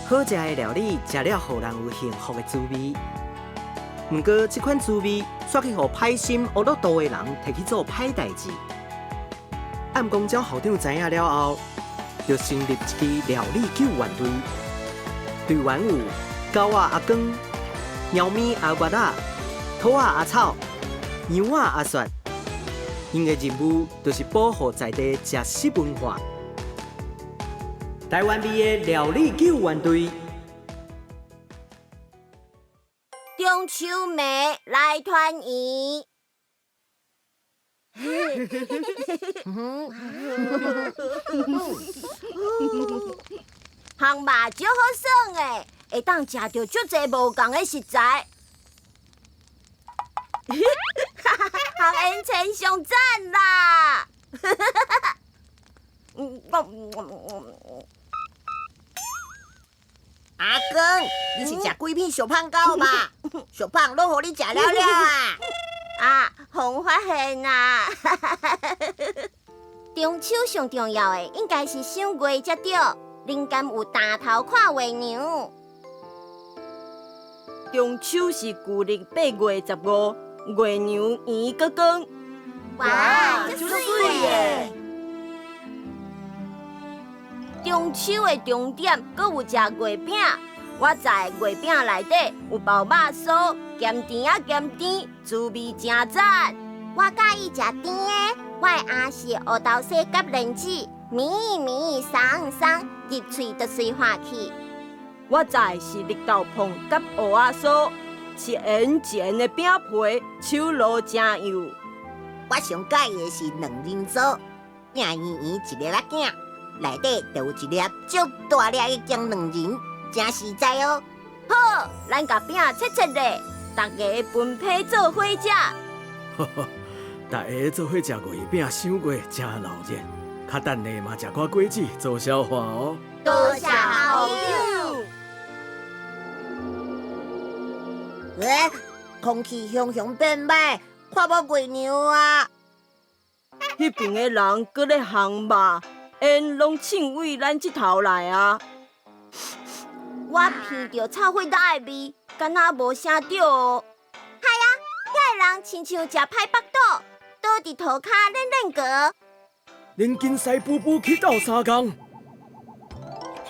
好食的料理，食了互人有幸福的滋味。不过，这款滋味却去互歹心、恶落度的人摕去做歹代志。暗公鸟校长知影了后，就成立一支料理救援队，队员有狗仔阿光、猫咪阿月仔、兔仔阿草、羊仔阿雪。因的任务就是保护在地食食文化。台湾味的料理救援队。中秋暝来团圆。烘肉少好耍的，会当食到足侪无同的食材。烘烟青上赞啦！阿公，你是食几片小胖狗吧？小胖拢互你食了了啊！啊，红发现啊！中秋上重要的应该是赏月才对，人间有大头看月娘。中秋是旧历8月15，月娘圆高光。哇，足水耶！中秋的重点，阁有食月饼。我在月饼内底有包肉酥，咸甜啊咸甜，滋味真赞。我介意食甜的，我的阿是黑豆沙甲莲子，绵绵松松，入喙就碎化去。我在是绿豆碰甲蚵仔酥，是圆圆的饼皮，手路真油。我上介意的是两人组，硬圆圆一粒仔囝，内底就有一粒足大粒的姜两仁，真实在哦。好，咱甲饼切切咧，大家分批做伙食。大家做伙食月饼、赏月，真闹热。较等下嘛，食寡果子做消化哦。多谢好友。空气熊熊变歹，看无月娘啊！迄边的人搁咧烘肉，烟拢凊位咱这头来啊！我闻到臭火大的味，敢若无啥着哦。系啊，遐个人亲像食歹腹肚，倒伫涂骹练练过。恁紧使步步去斗相共。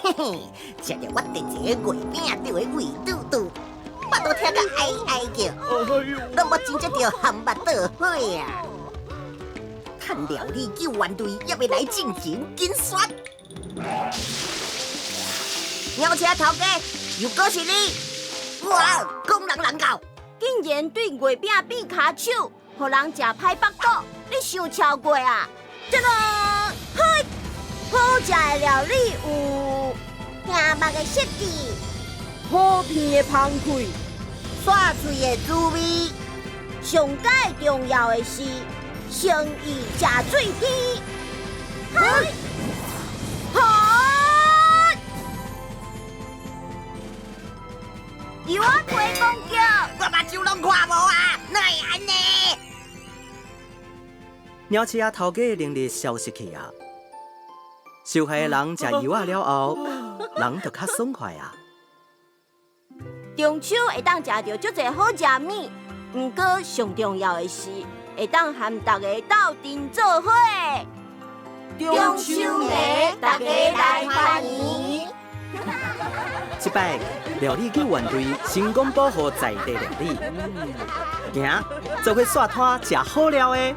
嘿嘿，食着我第一个月饼，就会胃肚肚，我都听个哀哀叫，拢无真正着含肉倒火啊！看料理救援队也要来进行紧选。鸟车头家，又搁是你！哇，讲人人教，竟然对月饼变骹手，互人食歹腹肚，你想超过啊？这个，嘿，好食的料理有香肉的色质，好片的芳气，刷嘴的滋味，上界重要的是诚意食水甜。嘿，嘿，由我推广叫，我目睭拢看无啊，哪会安尼？鸟鼠仔头家的能力消失去啊！受害的人食油仔了后，人就较爽快啊！中秋会当食到足侪好食物，不过上重要的是会当和大家斗阵做伙。中秋暝，大家来团圆。这摆料理救援队成功保护在地料理，行，做伙刷摊食好料的。